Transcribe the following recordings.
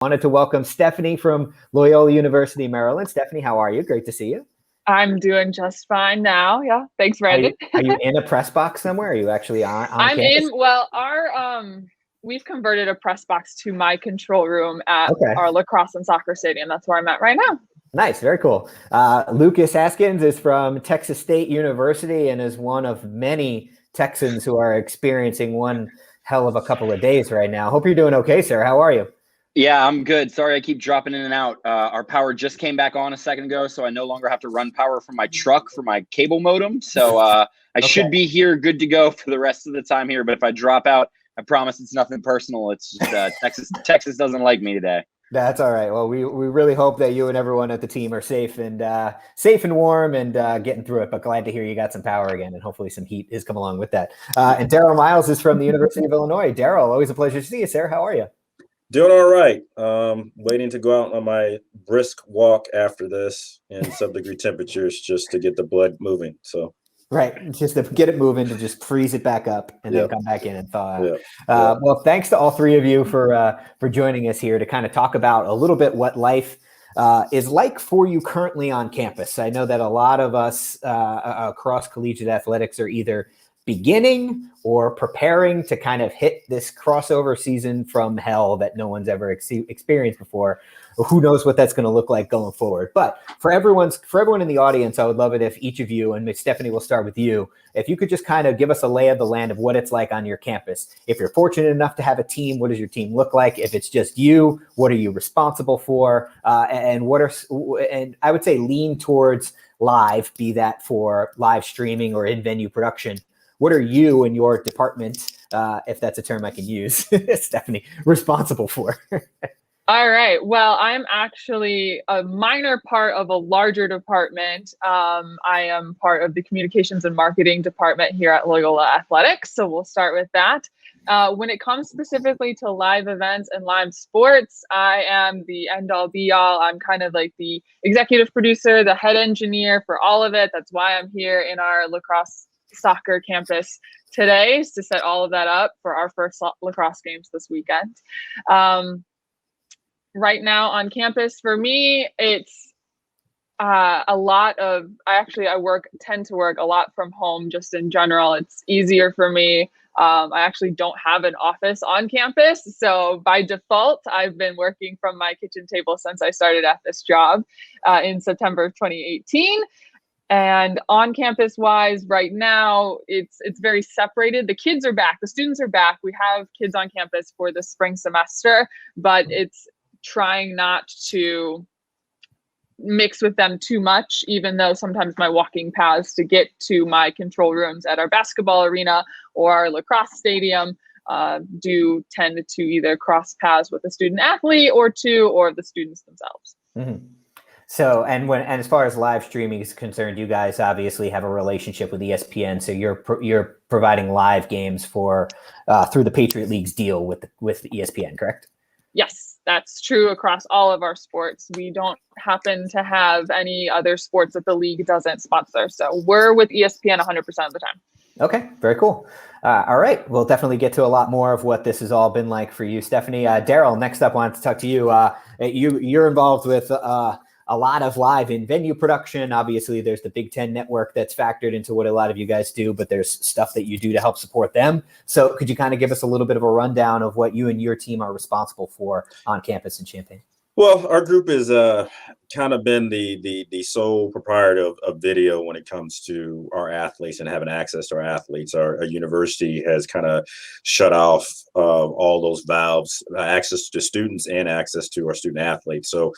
Wanted to welcome Stephanie from Loyola University, Maryland. Stephanie, how are you? Great to see you. I'm doing just fine now. Yeah, thanks, Brandon. Are you in a press box somewhere? Are you actually on campus? We've converted a press box to my control room at our lacrosse and soccer stadium. That's where I'm at right now. Nice, very cool. Lucas Haskins is from Texas State University and is one of many Texans who are experiencing one hell of a couple of days right now. Hope you're doing okay, sir. How are you? Yeah, I'm good. Sorry, I keep dropping in and out. Our power just came back on a second ago, so I no longer have to run power from my truck for my cable modem. So I should be here good to go for the rest of the time here. But if I drop out, I promise it's nothing personal. It's just Texas doesn't like me today. That's all right. Well, we really hope that you and everyone at the team are safe and warm and getting through it. But glad to hear you got some power again, and hopefully some heat has come along with that. And Derryl Miles is from the University of Illinois. Derryl, always a pleasure to see you, sir. How are you? Doing all right. Waiting to go out on my brisk walk after this in sub-degree temperatures just to get the blood moving. So. Right, just to get it moving, to just freeze it back up and then come back in and thaw out. Well, thanks to all three of you for joining us here to kind of talk about a little bit what life is like for you currently on campus. I know that a lot of us across collegiate athletics are either beginning or preparing to kind of hit this crossover season from hell that no one's ever experienced before. Who knows what that's going to look like going forward. But for everyone in the audience, I would love it if each of you, and Ms. Stephanie, will start with you, if you could just kind of give us a lay of the land of what it's like on your campus. If you're fortunate enough to have a team, what does your team look like? If it's just you, what are you responsible for? And I would say lean towards live, be that for live streaming or in-venue production. What are you and your department, if that's a term I can use, Stephanie, responsible for? All right. Well, I'm actually a minor part of a larger department. I am part of the communications and marketing department here at Loyola Athletics. So we'll start with that. When it comes specifically to live events and live sports, I am the end all be all. I'm kind of like the executive producer, the head engineer for all of it. That's why I'm here in our lacrosse soccer campus today, is to set all of that up for our first lacrosse games this weekend. Right now on campus, for me, it's a lot of, I tend to work a lot from home just in general. It's easier for me. I actually don't have an office on campus. So by default, I've been working from my kitchen table since I started at this job in September of 2018. And on campus wise, right now, it's very separated. The kids are back. The students are back. We have kids on campus for the spring semester, but it's trying not to mix with them too much, even though sometimes my walking paths to get to my control rooms at our basketball arena or our lacrosse stadium do tend to either cross paths with a student athlete or the students themselves. Mm-hmm. So, and as far as live streaming is concerned, you guys obviously have a relationship with ESPN. So you're providing live games for through the Patriot League's deal with ESPN, correct? Yes, that's true across all of our sports. We don't happen to have any other sports that the league doesn't sponsor. So we're with ESPN 100% of the time. Okay, very cool. All right, we'll definitely get to a lot more of what this has all been like for you, Stephanie. Derryl, next up, I wanted to talk to you. You're involved with a lot of live in-venue production. Obviously, there's the Big Ten network that's factored into what a lot of you guys do, but there's stuff that you do to help support them. So could you kind of give us a little bit of a rundown of what you and your team are responsible for on campus in Champaign? Well, our group has kind of been the sole proprietor of video when it comes to our athletes and having access to our athletes. Our university has kind of shut off all those valves, access to students and access to our student athletes. So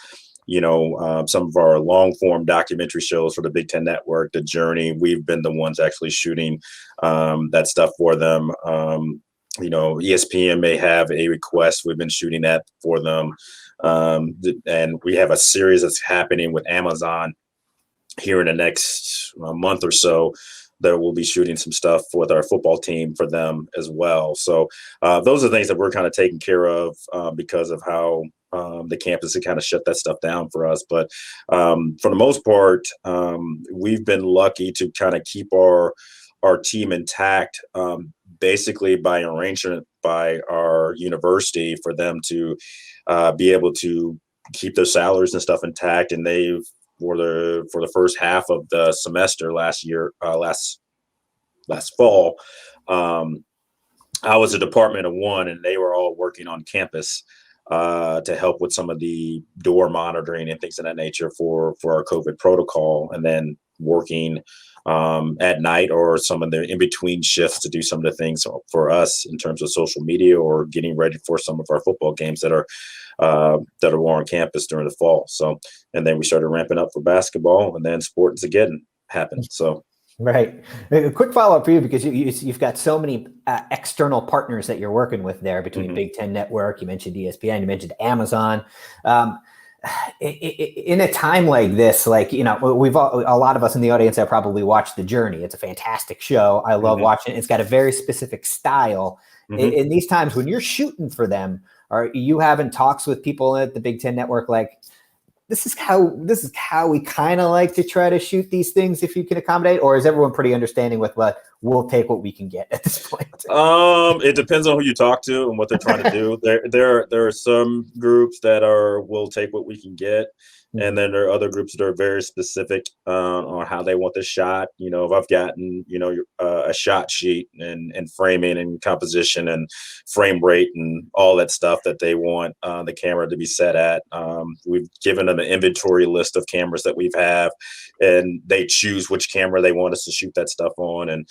some of our long form documentary shows for the Big Ten Network, The Journey, we've been the ones actually shooting that stuff for them. ESPN may have a request. We've been shooting that for them. And we have a series that's happening with Amazon here in the next month or so that we'll be shooting some stuff with our football team for them as well. So those are things that we're kind of taking care of because of how the campus had kind of shut that stuff down for us. But for the most part, we've been lucky to kind of keep our team intact, basically by arrangement by our university for them to be able to keep their salaries and stuff intact. And they've for the first half of the semester last fall, I was a department of one, and they were all working on campus to help with some of the door monitoring and things of that nature for our COVID protocol, and then working at night or some of the in-between shifts to do some of the things for us in terms of social media or getting ready for some of our football games that are on campus during the fall. So, and then we started ramping up for basketball, and then sports again happened. So. Right. A quick follow-up for you, because you've got so many external partners that you're working with there between Big Ten Network. You mentioned ESPN, you mentioned Amazon. In a time like this, like, you know, a lot of us in the audience have probably watched The Journey. It's a fantastic show. I love watching it. It's got a very specific style. In these times when you're shooting for them, are you having talks with people at the Big Ten Network like, this is how we kind of like to try to shoot these things if you can accommodate, or is everyone pretty understanding with what we'll take what we can get at this point? It depends on who you talk to and what they're trying to do. There are some groups that we'll take what we can get. And then there are other groups that are very specific on how they want the shot. You know, if I've gotten, you know, a shot sheet and framing and composition and frame rate and all that stuff that they want the camera to be set at, we've given them an inventory list of cameras that we have, and they choose which camera they want us to shoot that stuff on. And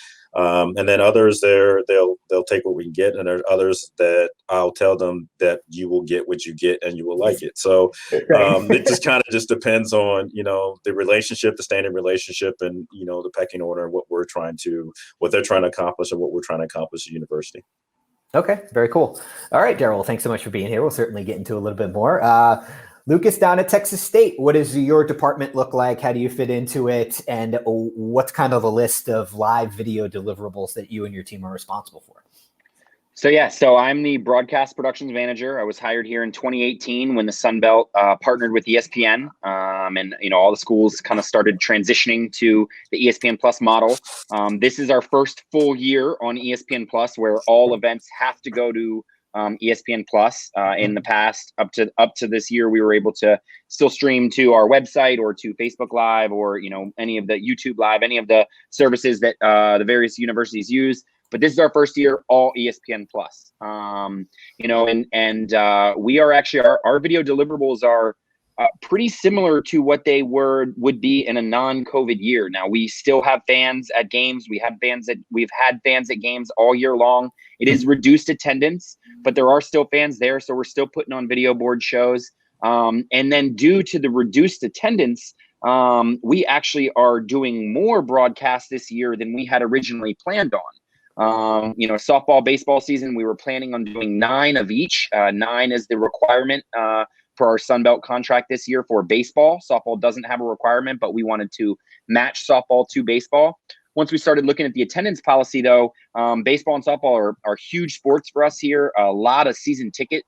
then others, they'll take what we can get, and there's others that I'll tell them that you will get what you get and you will like it. So it just kind of just depends on, you know, the relationship, the standing relationship, and, you know, the pecking order, and what they're trying to accomplish and what we're trying to accomplish at university. Okay, very cool. All right, Derryl, thanks so much for being here. We'll certainly get into a little bit more. Lucas, down at Texas State, what does your department look like? How do you fit into it? And what's kind of the list of live video deliverables that you and your team are responsible for? So I'm the broadcast productions manager. I was hired here in 2018 when the Sun Belt partnered with ESPN, and, you know, all the schools kind of started transitioning to the ESPN Plus model. This is our first full year on ESPN Plus, where all events have to go to ESPN Plus. In the past, up to this year, we were able to still stream to our website or to Facebook Live, or, you know, any of the YouTube Live, any of the services that the various universities use. But this is our first year, all ESPN Plus. You know, and we are actually, our video deliverables are pretty similar to what they would be in a non-COVID year. Now, we still have fans at games. We've had fans at games all year long. It is reduced attendance, but there are still fans there, so we're still putting on video board shows. And then, due to the reduced attendance, we actually are doing more broadcasts this year than we had originally planned on. You know, softball, baseball season, we were planning on doing 9 of each. 9 is the requirement for our Sun Belt contract this year for baseball. Softball doesn't have a requirement, but we wanted to match softball to baseball. Once we started looking at the attendance policy, though, baseball and softball are huge sports for us here. A lot of season ticket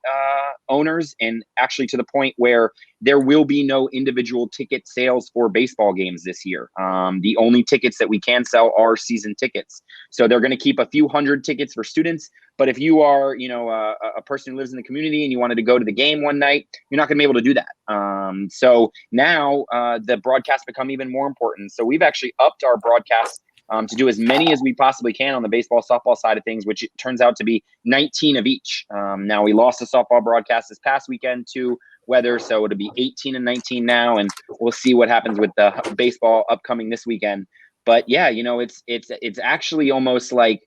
owners, and actually to the point where there will be no individual ticket sales for baseball games this year. The only tickets that we can sell are season tickets. So they're going to keep a few hundred tickets for students. But if you are, you know, a person who lives in the community and you wanted to go to the game one night, you're not going to be able to do that. So now the broadcasts become even more important. So we've actually upped our broadcasts to do as many as we possibly can on the baseball, softball side of things, which it turns out to be 19 of each. Now, we lost a softball broadcast this past weekend to weather, so it'll be 18 and 19 now, and we'll see what happens with the baseball upcoming this weekend. But yeah, you know, it's actually almost like,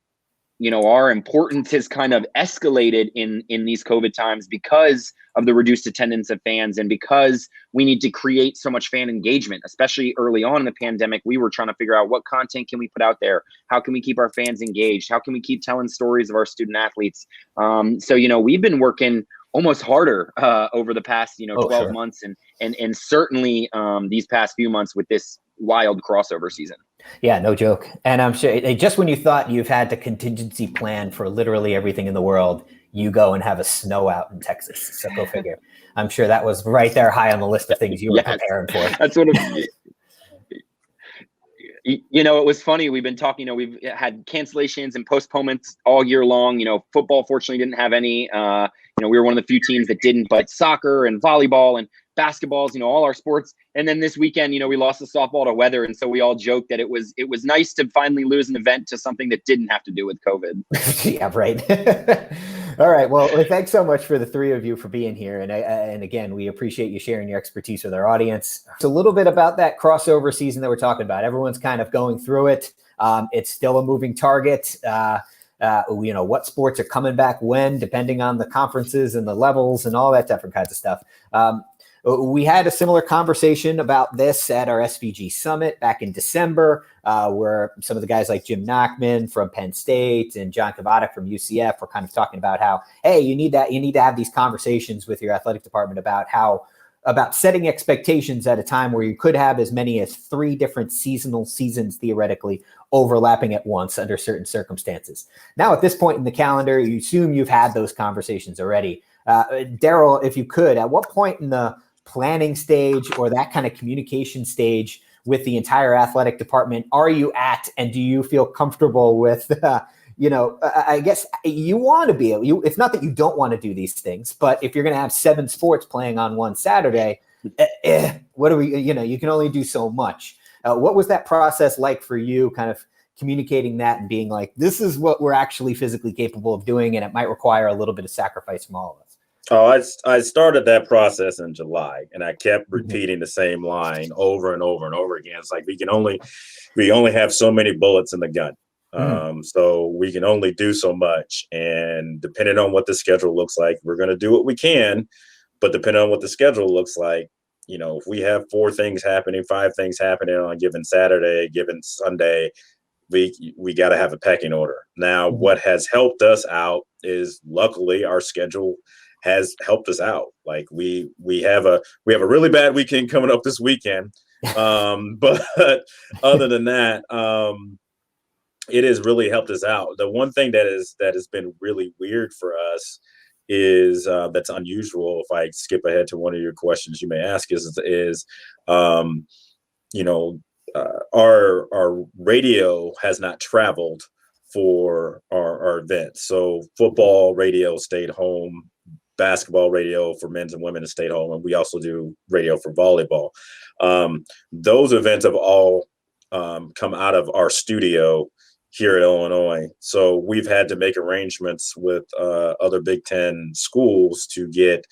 you know, our importance has kind of escalated in these COVID times because of the reduced attendance of fans, and because we need to create so much fan engagement. Especially early on in the pandemic, we were trying to figure out what content can we put out there? How can we keep our fans engaged? How can we keep telling stories of our student athletes? So, you know, we've been working almost harder over the past, you know, 12 months, and certainly these past few months with this wild crossover season. Yeah, no joke. And I'm sure just when you thought you've had the contingency plan for literally everything in the world, you go and have a snow out in Texas. So go figure. I'm sure that was right there high on the list of things you were preparing for. That's what It was funny. We've been talking, we've had cancellations and postponements all year long. Football fortunately didn't have any. We were one of the few teams that didn't, but soccer and volleyball and basketballs, all our sports. And then this weekend, we lost the softball to weather. And so we all joked that it was nice to finally lose an event to something that didn't have to do with COVID. Yeah, right. All right. Well, thanks so much for the three of you for being here. And again, we appreciate you sharing your expertise with our audience. It's a little bit about that crossover season that we're talking about. Everyone's kind of going through it. It's still a moving target. What sports are coming back when, depending on the conferences and the levels and all that different kinds of stuff. We had a similar conversation about this at our SVG summit back in December, where some of the guys like Jim Nachman from Penn State and John Kavadak from UCF were kind of talking about how, hey, you need to have these conversations with your athletic department about setting expectations at a time where you could have as many as 3 different seasons theoretically overlapping at once under certain circumstances. Now, at this point in the calendar, you assume you've had those conversations already. Derryl, if you could, at what point in the planning stage or that kind of communication stage with the entire athletic department are you at, and do you feel comfortable with, I guess you want to be able, it's not that you don't want to do these things, but if you're going to have 7 sports playing on one Saturday, what do we, you can only do so much. What was that process like for you, kind of communicating that and being like, this is what we're actually physically capable of doing, and it might require a little bit of sacrifice from all of us? Oh, I started that process in July, and I kept repeating the same line over and over and over again. It's like we only have so many bullets in the gun. So we can only do so much. And depending on what the schedule looks like, we're going to do what we can. But depending on what the schedule looks like, if we have 4 things happening, 5 things happening on a given Saturday, a given Sunday, we got to have a pecking order. Now, what has helped us out is luckily our schedule has helped us out. Like we have a really bad weekend coming up this weekend. But other than that, it has really helped us out. The one thing that has been really weird for us is that's unusual. If I skip ahead to one of your questions you may ask is our radio has not traveled for our events. So football radio stayed home, basketball radio for men's and women has stayed home, and we also do radio for volleyball. Those events have all come out of our studio here at Illinois. So we've had to make arrangements with other Big Ten schools to get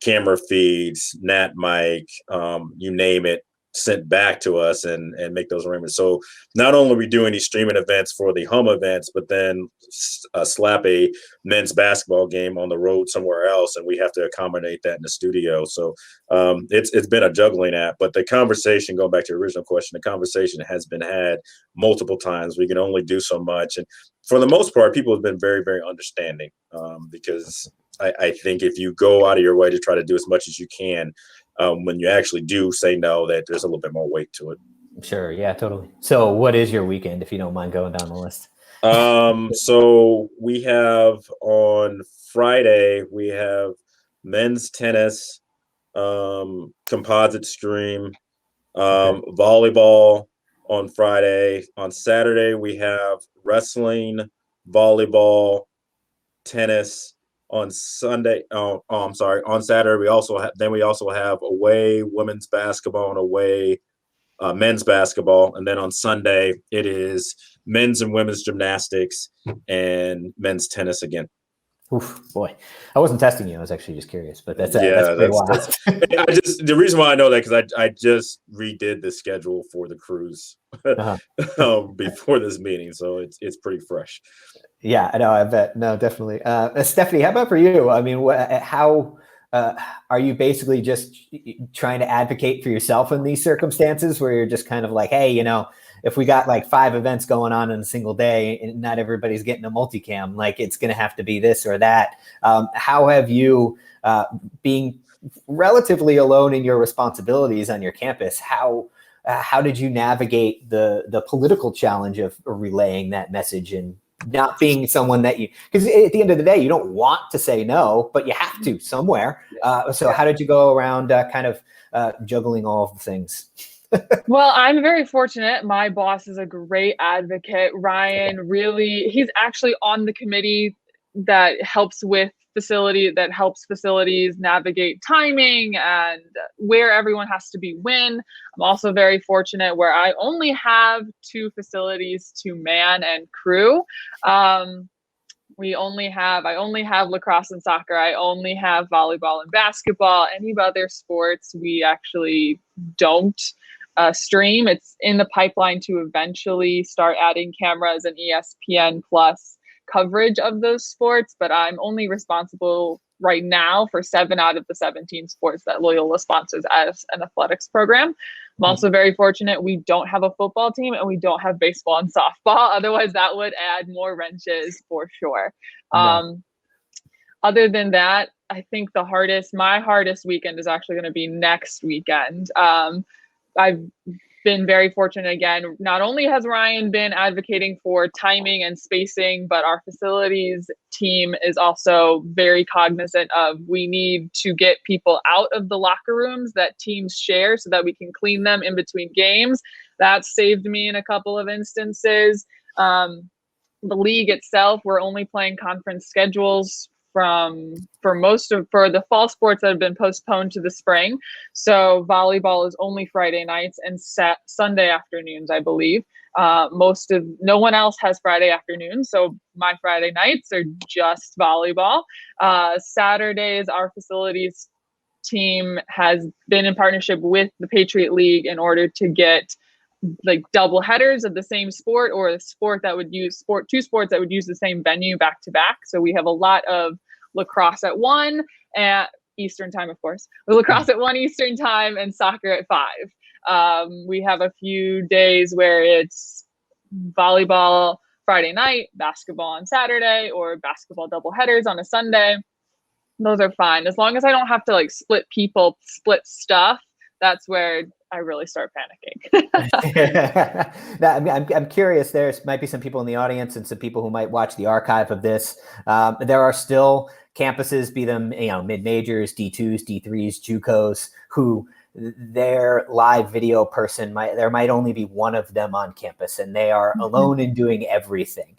camera feeds, nat mic, you name it, sent back to us and make those arrangements. So not only are we doing these streaming events for the home events, but then slap a men's basketball game on the road somewhere else, and we have to accommodate that in the studio. So it's been a juggling act. But the conversation, going back to your original question, the conversation has been had multiple times. We can only do so much, and for the most part, people have been very, very understanding because I think if you go out of your way to try to do as much as you can, when you actually do say no, that there's a little bit more weight to it. Sure. Yeah, totally. So what is your weekend, if you don't mind going down the list? So we have on Friday, we have men's tennis, composite stream, volleyball on Friday. On Saturday, we have wrestling, volleyball, tennis. On Sunday, on Saturday, we also have away women's basketball and away men's basketball. And then on Sunday, it is men's and women's gymnastics and men's tennis again. Oof, boy, I wasn't testing you. I was actually just curious, but that's pretty wild. The reason why I know that, because I just redid the schedule for the cruise before this meeting. So it's pretty fresh. Yeah, I know. I bet. No, definitely. Stephanie, how about for you? I mean, how are you basically just trying to advocate for yourself in these circumstances where you're just kind of like, hey, if we got like 5 events going on in a single day and not everybody's getting a multicam, like it's going to have to be this or that. How have you, being relatively alone in your responsibilities on your campus, how did you navigate the political challenge of relaying that message and not being someone that because at the end of the day, you don't want to say no, but you have to somewhere. So how did you go around kind of juggling all of the things? Well, I'm very fortunate. My boss is a great advocate. Ryan, really, he's actually on the committee that helps facilities navigate timing and where everyone has to be when. I'm also very fortunate where I only have 2 facilities to man and crew. I only have lacrosse and soccer. I only have volleyball and basketball. Any other sports we actually don't stream. It's in the pipeline to eventually start adding cameras and ESPN Plus coverage of those sports, but I'm only responsible right now for 7 out of the 17 sports that Loyola sponsors as an athletics program. I'm also very fortunate we don't have a football team and we don't have baseball and softball. Otherwise, that would add more wrenches for sure. Other than that, I think my hardest weekend is actually going to be next weekend. I've been very fortunate again. Not only has Ryan been advocating for timing and spacing, but our facilities team is also very cognizant of we need to get people out of the locker rooms that teams share so that we can clean them in between games. That saved me in a couple of instances. The league itself, we're only playing conference schedules for the fall sports that have been postponed to the spring. So volleyball is only Friday nights and Sunday afternoons, I believe. No one else has Friday afternoons, so my Friday nights are just volleyball. Saturdays, our facilities team has been in partnership with the Patriot League in order to get like double headers of the same sport, or a sport that would use two sports that would use the same venue back to back. So we have a lot of lacrosse at 1 at Eastern time, of course. Lacrosse at 1 Eastern time and soccer at 5. We have a few days where it's volleyball Friday night, basketball on Saturday, or basketball double headers on a Sunday. Those are fine. As long as I don't have to like split stuff, that's where I really start panicking. Now, I'm curious. There might be some people in the audience and some people who might watch the archive of this. There are still campuses, be them mid-majors, D2s, D3s, JUCOs, who their live video person there might only be one of them on campus, and they are alone in doing everything.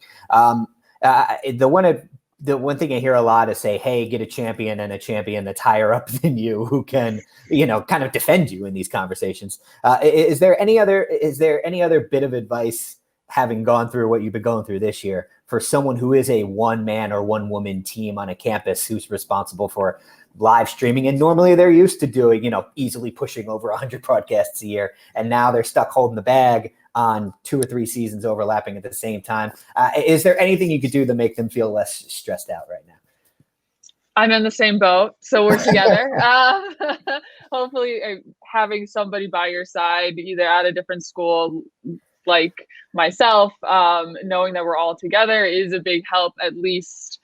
The one thing I hear a lot is say, hey, get a champion that's higher up than you who can, kind of defend you in these conversations. Is there any other bit of advice, having gone through what you've been going through this year, for someone who is a one-man or one-woman team on a campus who's responsible for live streaming? And normally they're used to doing, easily pushing over 100 broadcasts a year. And now they're stuck holding the bag on 2 or 3 seasons overlapping at the same time. Is there anything you could do to make them feel less stressed out right now? I'm in the same boat, so we're together. Hopefully having somebody by your side, either at a different school like myself, knowing that we're all together is a big help. At least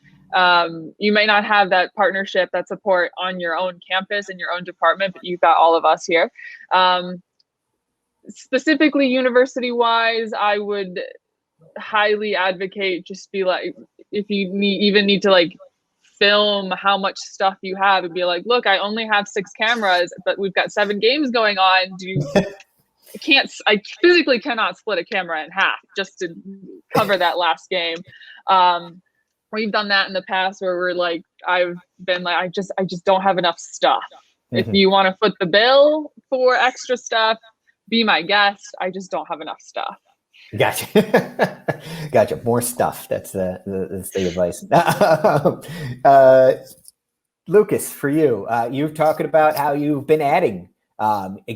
you may not have that partnership, that support on your own campus and your own department, but you've got all of us here. Specifically university wise, I would highly advocate just be like, if you need to like film how much stuff you have and be like, look, I only have 6 cameras, but we've got 7 games going on. I physically cannot split a camera in half just to cover that last game. We've done that in the past where I've been like, I just don't have enough stuff. If you want to foot the bill for extra stuff, be my guest. I just don't have enough stuff. Gotcha. Gotcha. More stuff. That's the advice. Lucas, for you, you're talking about how you've been adding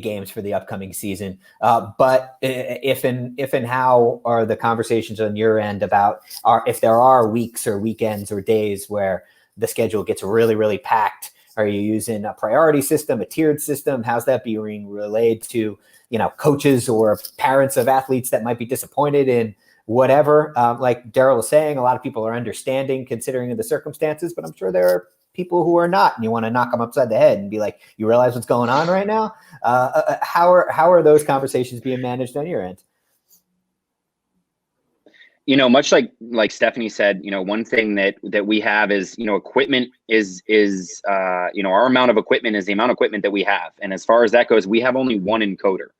games for the upcoming season. But if and how are the conversations on your end about if there are weeks or weekends or days where the schedule gets really, really packed? Are you using a priority system, a tiered system? How's that being relayed to coaches or parents of athletes that might be disappointed in whatever? Like Derryl was saying, a lot of people are understanding considering the circumstances, but I'm sure there are people who are not, and you want to knock them upside the head and be like, you realize what's going on right now? How are those conversations being managed on your end? Much like Stephanie said, one thing that we have is, equipment is our amount of equipment is the amount of equipment that we have. And as far as that goes, we have only one encoder.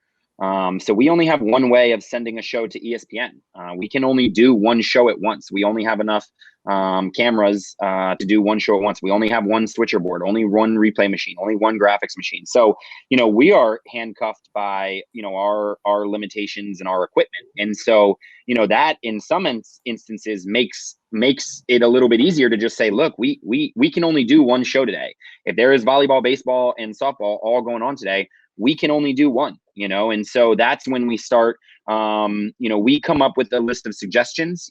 So we only have one way of sending a show to ESPN. We can only do one show at once. We only have enough cameras to do one show at once. We only have one switcher board, only one replay machine, only one graphics machine. So, we are handcuffed by, our limitations and our equipment. And so, that in some instances makes it a little bit easier to just say, look, we can only do one show today. If there is volleyball, baseball, and softball all going on today, we can only do one, and so that's when we start, we come up with a list of suggestions.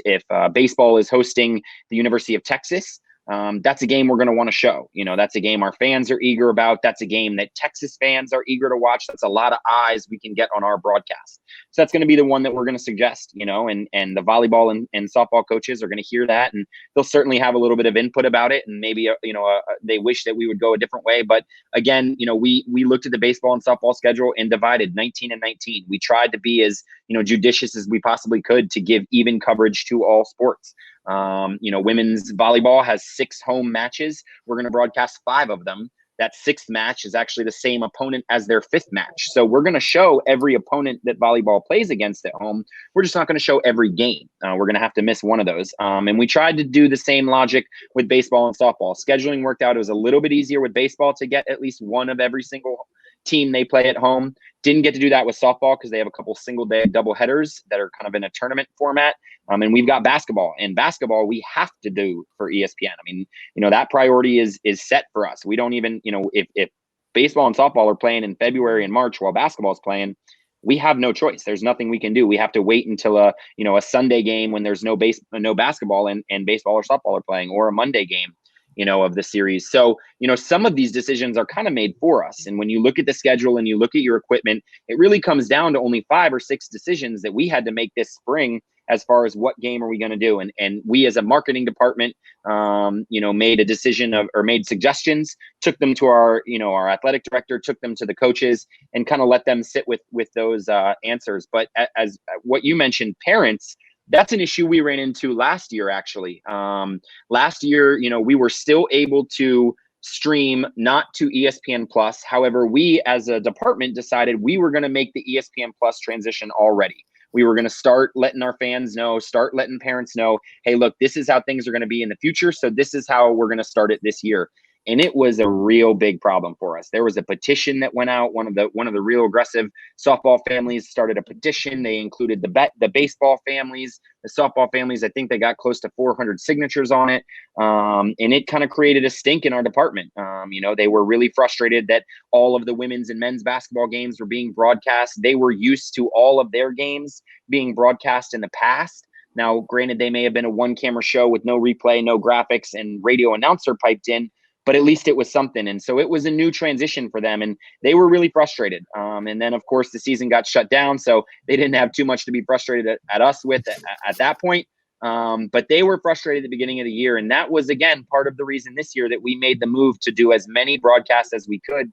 If baseball is hosting the University of Texas, that's a game we're going to want to show. That's a game our fans are eager about. That's a game that Texas fans are eager to watch. That's a lot of eyes we can get on our broadcast. So that's going to be the one that we're going to suggest, and the volleyball and softball coaches are going to hear that, and they'll certainly have a little bit of input about it. And maybe, they wish that we would go a different way. But again, we looked at the baseball and softball schedule and divided 19 and 19. We tried to be as, judicious as we possibly could to give even coverage to all sports. Women's volleyball has 6 home matches. We're going to broadcast 5 of them. That 6th match is actually the same opponent as their 5th match. So we're going to show every opponent that volleyball plays against at home. We're just not going to show every game. We're going to have to miss one of those. And we tried to do the same logic with baseball and softball. Scheduling worked out. It was a little bit easier with baseball to get at least one of every single team they play at home. Didn't get to do that with softball because they have a couple single day double headers that are kind of in a tournament format. And we've got basketball, and basketball we have to do for ESPN. I mean, that priority is set for us. We don't even, if baseball and softball are playing in February and March while basketball is playing, we have no choice. There's nothing we can do. We have to wait until a Sunday game when there's no basketball and baseball or softball are playing, or a Monday game, of the series. So, some of these decisions are kind of made for us. And when you look at the schedule and you look at your equipment, it really comes down to only 5 or 6 decisions that we had to make this spring as far as what game are we going to do. And we as a marketing department, made a decision or made suggestions, took them to our athletic director, took them to the coaches, and kind of let them sit with those answers. But as what you mentioned, parents, that's an issue we ran into last year, actually. Last year, we were still able to stream not to ESPN Plus. However, we as a department decided we were going to make the ESPN Plus transition already. We were going to start letting our fans know, start letting parents know, hey, look, this is how things are going to be in the future. So this is how we're going to start it this year. And it was a real big problem for us. There was a petition that went out. One of the real aggressive softball families started a petition. They included the baseball families, the softball families. I think they got close to 400 signatures on it. And it kind of created a stink in our department. They were really frustrated that all of the women's and men's basketball games were being broadcast. They were used to all of their games being broadcast in the past. Now, granted, they may have been a one-camera show with no replay, no graphics, and radio announcer piped in, but at least it was something. And so it was a new transition for them, and they were really frustrated. And then, of course, the season got shut down, so they didn't have too much to be frustrated at us with at that point. But they were frustrated at the beginning of the year. And that was, again, part of the reason this year that we made the move to do as many broadcasts as we could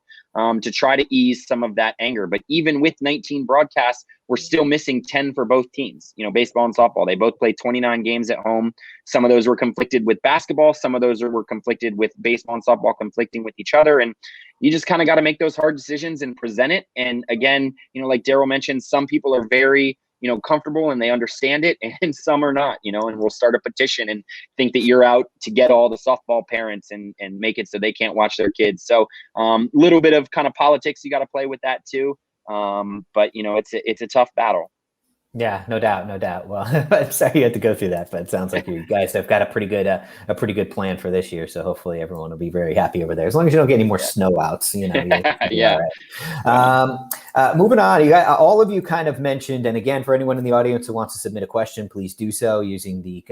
to try to ease some of that anger. But even with 19 broadcasts, we're still missing 10 for both teams. Baseball and softball, they both play 29 games at home. Some of those were conflicted with basketball. Some of those were conflicted with baseball and softball conflicting with each other. And you just kind of got to make those hard decisions and present it. And again, like Derryl mentioned, some people are very comfortable and they understand it, and some are not, and we'll start a petition and think that you're out to get all the softball parents and make it so they can't watch their kids. So little bit of kind of politics you got to play with that too. But it's a tough battle. Yeah, no doubt. Well, I'm sorry you had to go through that, but it sounds like you guys have got a pretty good plan for this year. So hopefully everyone will be very happy over there. As long as you don't get any more snow outs, Yeah. Right. Moving on, all of you kind of mentioned, and again, for anyone in the audience who wants to submit a question, please do so using the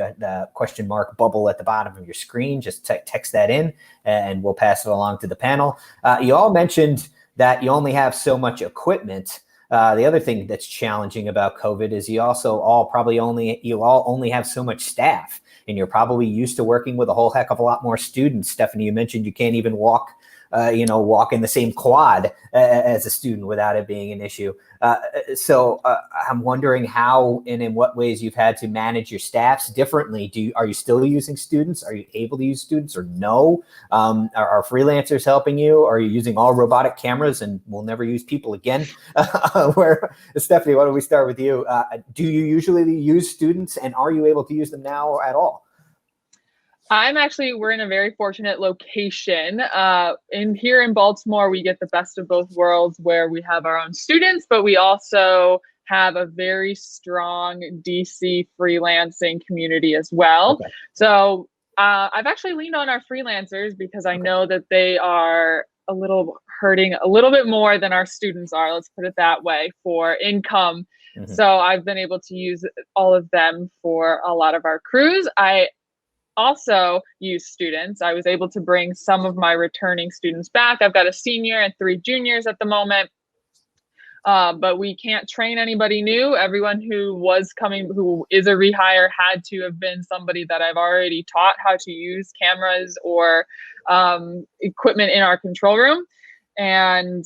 question mark bubble at the bottom of your screen. Just text that in, and we'll pass it along to the panel. You all mentioned that you only have so much equipment. The other thing that's challenging about COVID is you all only have so much staff, and you're probably used to working with a whole heck of a lot more students. Stephanie, you mentioned you can't even walk walk in the same quad as a student without it being an issue. So I'm wondering how and in what ways you've had to manage your staffs differently. Are you still using students? Are you able to use students or no? Are freelancers helping you? Are you using all robotic cameras and we'll never use people again? Stephanie, why don't we start with you? Do you usually use students, and are you able to use them now at all? We're in a very fortunate location. Here in Baltimore, we get the best of both worlds where we have our own students, but we also have a very strong DC freelancing community as well. Okay. So I've actually leaned on our freelancers because I know that they are hurting a little bit more than our students are, let's put it that way, for income. Mm-hmm. So I've been able to use all of them for a lot of our crews. I also use students. I was able to bring some of my returning students back. I've got a senior and 3 juniors at the moment. But we can't train anybody new. Everyone who is a rehire had to have been somebody that I've already taught how to use cameras or equipment in our control room. And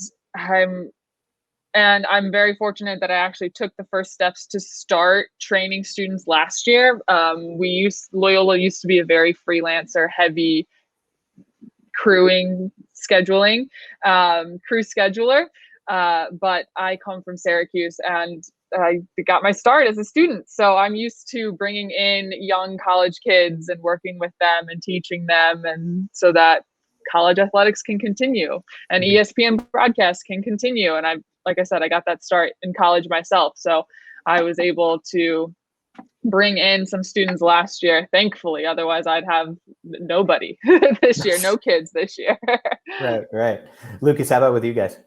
I'm very fortunate that I actually took the first steps to start training students last year. Loyola used to be a very freelancer heavy crew scheduler. But I come from Syracuse and I got my start as a student. So I'm used to bringing in young college kids and working with them and teaching them, and so that college athletics can continue and ESPN broadcast can continue. And like I said, I got that start in college myself. So I was able to bring in some students last year, thankfully. Otherwise, I'd have nobody this year, no kids this year. Right. Lucas, how about with you guys?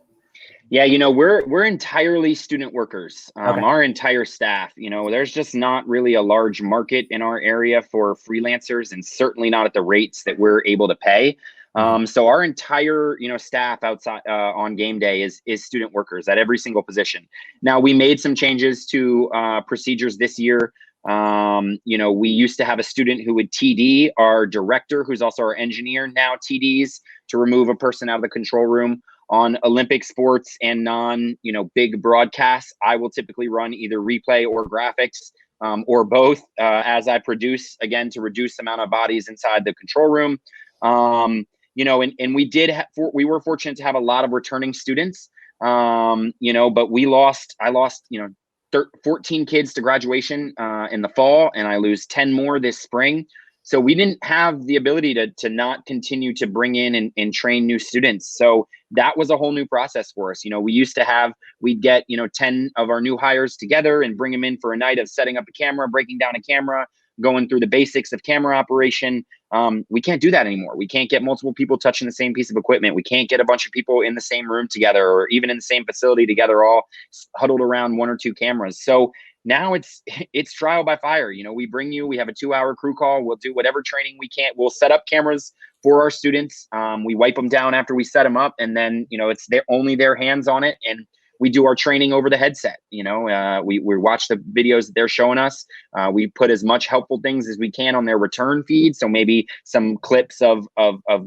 Yeah, we're entirely student workers. Our entire staff, there's just not really a large market in our area for freelancers, and certainly not at the rates that we're able to pay. So our entire, staff outside on game day is student workers at every single position. Now, we made some changes to procedures this year. We used to have a student who would TD our director, who's also our engineer, now TDs to remove a person out of the control room. On Olympic sports and big broadcasts, I will typically run either replay or graphics or both as I produce, again, to reduce the amount of bodies inside the control room. And we were fortunate to have a lot of returning students, but I lost 14 kids to graduation in the fall, and I lose 10 more this spring. So we didn't have the ability to not continue to bring in and train new students. So that was a whole new process for us. We'd get 10 of our new hires together and bring them in for a night of setting up a camera, breaking down a camera, going through the basics of camera operation. We can't do that anymore. We can't get multiple people touching the same piece of equipment. We can't get a bunch of people in the same room together or even in the same facility together, all huddled around 1 or 2 cameras. So now it's trial by fire. We have a 2-hour crew call. We'll do whatever training we can. We'll set up cameras for our students. We wipe them down after we set them up, and then, it's only their hands on it. And we do our training over the headset. We watch the videos that they're showing us. We put as much helpful things as we can on their return feed. So maybe some clips of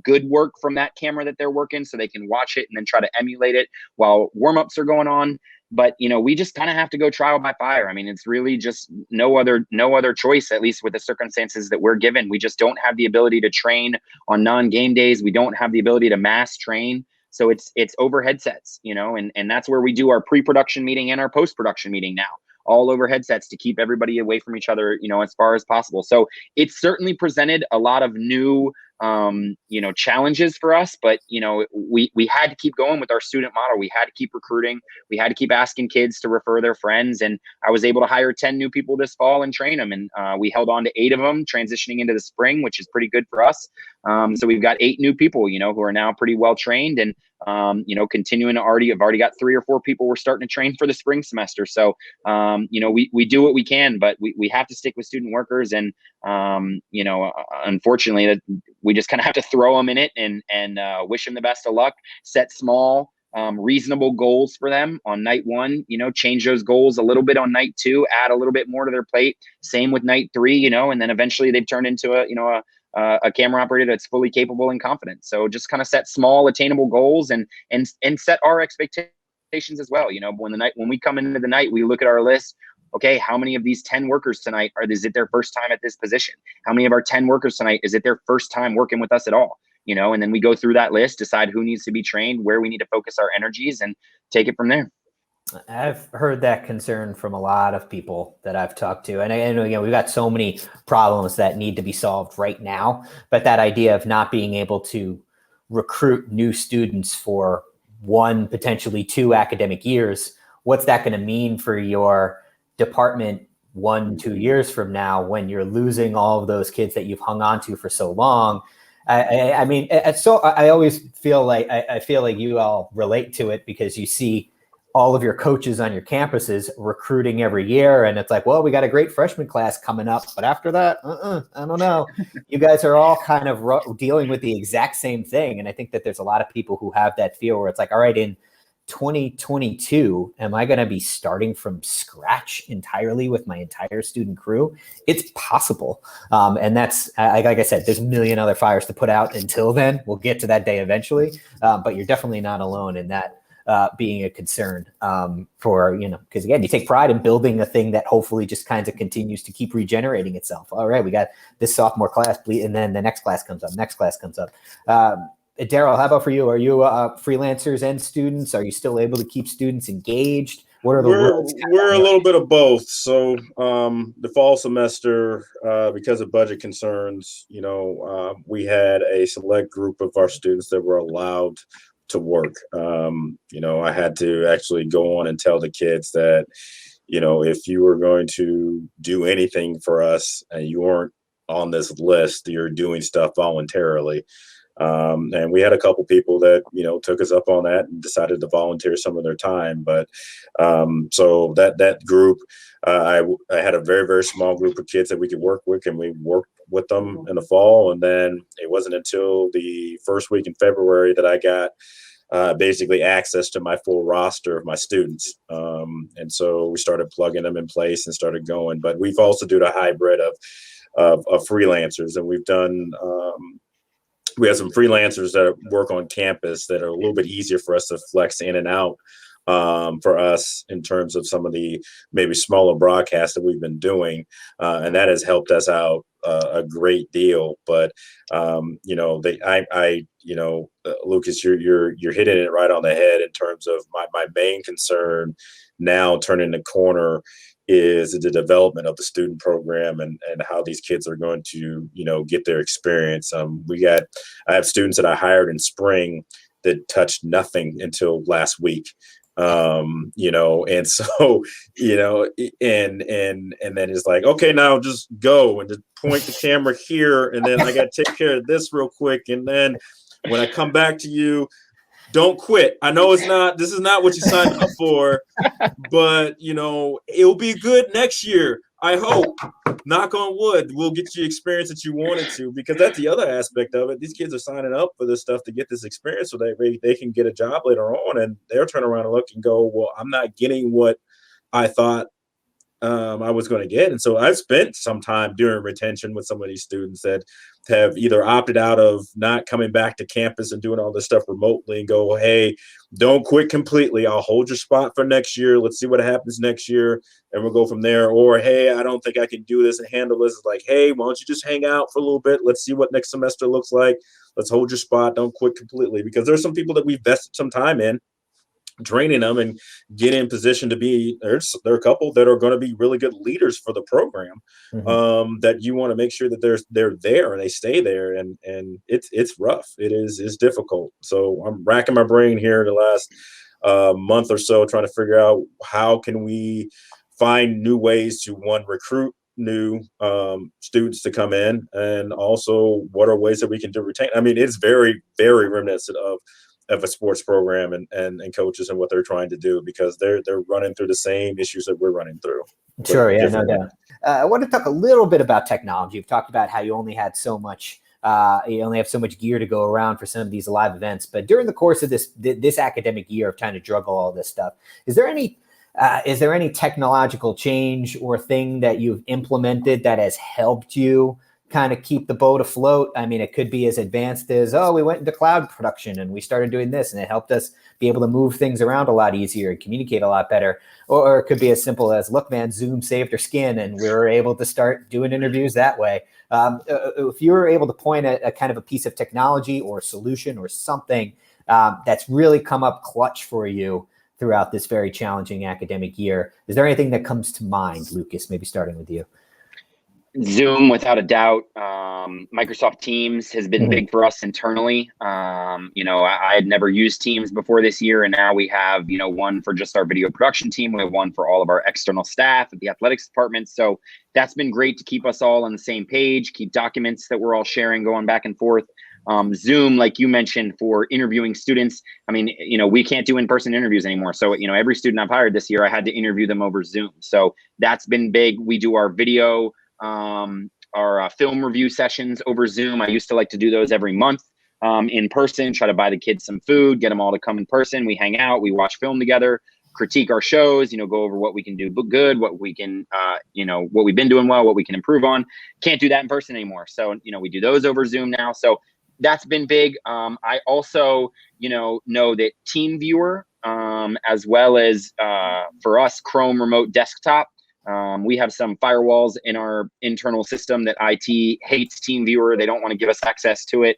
good work from that camera that they're working, so they can watch it and then try to emulate it while warm-ups are going on. But, we just kind of have to go trial by fire. I mean, it's really just no other choice, at least with the circumstances that we're given. We just don't have the ability to train on non-game days. We don't have the ability to mass train. So it's over headsets, and that's where we do our pre-production meeting and our post-production meeting now, all over headsets to keep everybody away from each other, as far as possible. So it's certainly presented a lot of new challenges for us, but we had to keep going with our student model. We had to keep recruiting. We had to keep asking kids to refer their friends. And I was able to hire 10 new people this fall and train them. And we held on to 8 of them transitioning into the spring, which is pretty good for us. So we've got 8 new people, who are now pretty well trained and, continuing to I've already got 3 or 4 people we're starting to train for the spring semester. So, we do what we can, but we have to stick with student workers. And, unfortunately, we just kind of have to throw them in it and wish them the best of luck, set small, reasonable goals for them on night 1, change those goals a little bit on night 2, add a little bit more to their plate. Same with night 3, and then eventually they've turned into a camera operator that's fully capable and confident. So just kind of set small attainable goals and set our expectations as well. When we come into the night, we look at our list. Okay, how many of these 10 workers tonight is it their first time at this position? How many of our 10 workers tonight is it their first time working with us at all? And then we go through that list, decide who needs to be trained, where we need to focus our energies, and take it from there. I've heard that concern from a lot of people that I've talked to. And again, we've got so many problems that need to be solved right now, but that idea of not being able to recruit new students for 1, potentially 2 academic years, what's that going to mean for your department 1-2 years from now when you're losing all of those kids that you've hung on to for so long? I mean, so I always feel like I feel like you all relate to it because you see all of your coaches on your campuses recruiting every year, and it's like, well, we got a great freshman class coming up, but after that, I don't know. You guys are all kind of dealing with the exact same thing, and I think that there's a lot of people who have that feel where it's like, all right, in 2022, am I going to be starting from scratch entirely with my entire student crew? It's possible. And that's, like I said, there's a million other fires to put out until then. We'll get to that day eventually. But you're definitely not alone in that being a concern for, because again, you take pride in building a thing that hopefully just kind of continues to keep regenerating itself. All right, we got this sophomore class, and then the next class comes up, Derryl, how about for you? Are you freelancers and students? Are you still able to keep students engaged? What are the rules? We're a little bit of both. So the fall semester, because of budget concerns, we had a select group of our students that were allowed to work. I had to actually go on and tell the kids that, if you were going to do anything for us and you weren't on this list, you're doing stuff voluntarily. And we had a couple people that, took us up on that and decided to volunteer some of their time. But so that group, I had a very, very small group of kids that we could work with, and we worked with them in the fall. And then it wasn't until the first week in February that I got basically access to my full roster of my students. And so we started plugging them in place and started going. But we've also done a hybrid of freelancers, and we've done we have some freelancers that work on campus that are a little bit easier for us to flex in and out for us in terms of some of the maybe smaller broadcasts that we've been doing. And that has helped us out a great deal. But, Lucas, you're hitting it right on the head in terms of my main concern now turning the corner is the development of the student program and how these kids are going to, get their experience. I have students that I hired in spring that touched nothing until last week. And so, and then it's like, okay, now just go and just point the camera here. And then I got to take care of this real quick. And then when I come back to you, don't quit. I know this is not what you signed up for, but it'll be good next year. I hope, knock on wood, we'll get you the experience that you wanted to, because that's the other aspect of it. These kids are signing up for this stuff to get this experience so they can get a job later on, and they'll turn around and look and go, well, I'm not getting what I thought I was going to get. And so I've spent some time during retention with some of these students that have either opted out of not coming back to campus and doing all this stuff remotely and go, hey, don't quit completely. I'll hold your spot for next year. Let's see what happens next year. And we'll go from there. Or, hey, I don't think I can do this and handle this. It's like, hey, why don't you just hang out for a little bit? Let's see what next semester looks like. Let's hold your spot. Don't quit completely, because there's some people that we've vested some time in training them and get in position to be, there are a couple that are going to be really good leaders for the program. That you want to make sure that they're there and they stay there. And it's rough. It's difficult. So I'm racking my brain here the last month or so, trying to figure out how can we find new ways to recruit new students to come in, and also what are ways that we can do retain. I mean, it's very, very reminiscent of a sports program and coaches and what they're trying to do, because they're running through the same issues that we're running through. Sure, yeah, no doubt. I want to talk a little bit about technology. You've talked about how you only had so much, you only have so much gear to go around for some of these live events. But during the course of this academic year of trying to juggle all this stuff, is there any technological change or thing that you've implemented that has helped you kind of keep the boat afloat. I mean, it could be as advanced as, oh, we went into cloud production and we started doing this and it helped us be able to move things around a lot easier and communicate a lot better. Or it could be as simple as, look, man, Zoom saved our skin and we were able to start doing interviews that way. If you were able to point at a kind of a piece of technology or solution or something that's really come up clutch for you throughout this very challenging academic year, is there anything that comes to mind, Lucas, maybe starting with you? Zoom, without a doubt. Microsoft Teams has been big for us internally. I had never used Teams before this year, and now we have, one for just our video production team. We have one for all of our external staff at the athletics department. So that's been great to keep us all on the same page, keep documents that we're all sharing going back and forth. Zoom, like you mentioned, for interviewing students. I mean, we can't do in-person interviews anymore. So, every student I've hired this year, I had to interview them over Zoom. So that's been big. We do our video, our film review sessions over Zoom. I used to like to do those every month in person, try to buy the kids some food, get them all to come in person. We hang out, we watch film together, critique our shows, go over what we can do good, what we can, what we've been doing well, what we can improve on. Can't do that in person anymore. So, we do those over Zoom now. So that's been big. I also, know that TeamViewer, as well as for us, Chrome Remote Desktop, we have some firewalls in our internal system that IT hates TeamViewer. They don't want to give us access to it.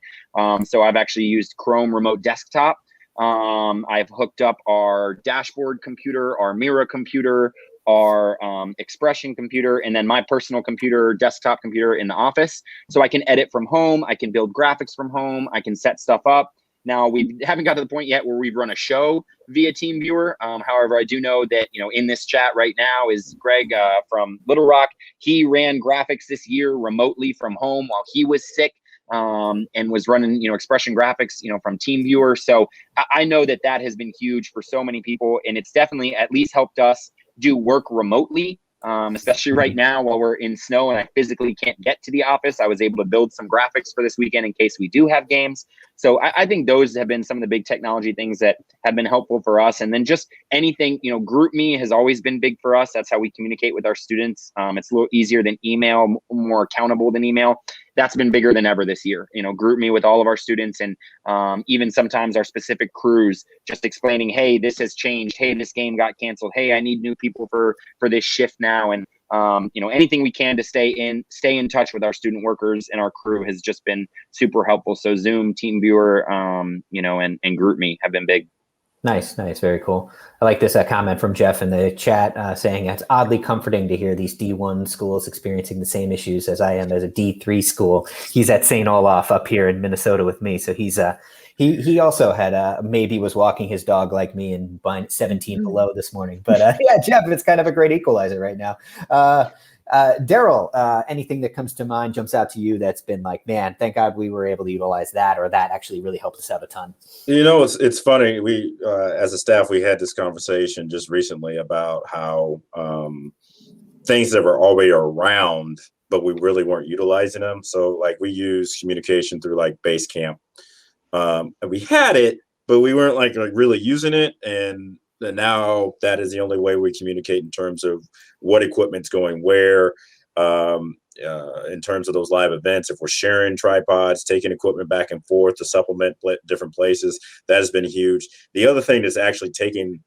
So I've actually used Chrome Remote Desktop. I've hooked up our dashboard computer, our Mira computer, our Expression computer, and then my personal computer, desktop computer in the office. So I can edit from home. I can build graphics from home. I can set stuff up. Now, we haven't got to the point yet where we've run a show via TeamViewer. However, I do know that, in this chat right now is Greg from Little Rock. He ran graphics this year remotely from home while he was sick and was running, Expression graphics, from TeamViewer. So I know that has been huge for so many people. And it's definitely at least helped us do work remotely. Especially right now while we're in snow and I physically can't get to the office. I was able to build some graphics for this weekend in case we do have games. So I think those have been some of the big technology things that have been helpful for us. And then just anything, GroupMe has always been big for us. That's how we communicate with our students. It's a little easier than email, more accountable than email. That's been bigger than ever this year. GroupMe with all of our students and even sometimes our specific crews, just explaining, hey, this has changed. Hey, this game got canceled. Hey, I need new people for this shift now. And anything we can to stay in touch with our student workers and our crew has just been super helpful. So Zoom, TeamViewer, and GroupMe have been big. Nice. Very cool. I like this comment from Jeff in the chat saying it's oddly comforting to hear these D1 schools experiencing the same issues as I am as a D3 school. He's at St. Olaf up here in Minnesota with me. So he's he also had maybe was walking his dog like me and 17 below this morning. But yeah, Jeff, it's kind of a great equalizer right now. Derryl, anything that comes to mind, jumps out to you that's been like, man, thank God we were able to utilize that, or that actually really helped us out a ton? It's funny. We, as a staff, we had this conversation just recently about how things that were already around, but we really weren't utilizing them. So like we use communication through like Basecamp. And we had it, but we weren't like really using it. And now that is the only way we communicate in terms of what equipment's going where, in terms of those live events. If we're sharing tripods, taking equipment back and forth to supplement different places, that has been huge. The other thing that's actually taking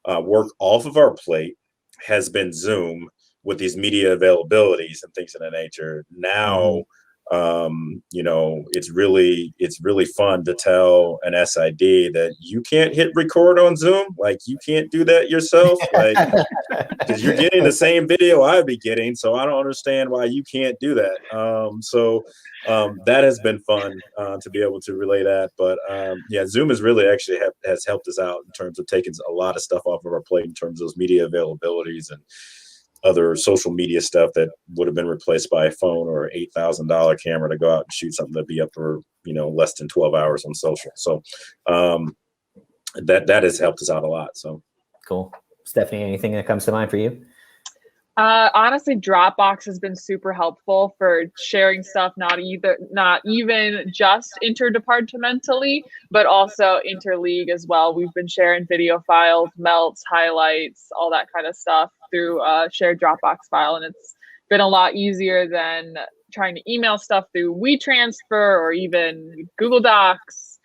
work off of our plate has been Zoom with these media availabilities and things of that nature. Now, it's really fun to tell an SID that you can't hit record on Zoom. Like you can't do that yourself. Like, because you're getting the same video I'd be getting. So I don't understand why you can't do that. That has been fun to be able to relay that. But yeah, Zoom has really actually has helped us out in terms of taking a lot of stuff off of our plate in terms of those media availabilities and other social media stuff that would have been replaced by a phone or an $8,000 camera to go out and shoot something that'd be up for, less than 12 hours on social. So that has helped us out a lot. So cool. Stephanie, anything that comes to mind for you? Honestly, Dropbox has been super helpful for sharing stuff, not even just interdepartmentally, but also interleague as well. We've been sharing video files, melts, highlights, all that kind of stuff through a shared Dropbox file. And it's been a lot easier than trying to email stuff through WeTransfer or even Google Docs,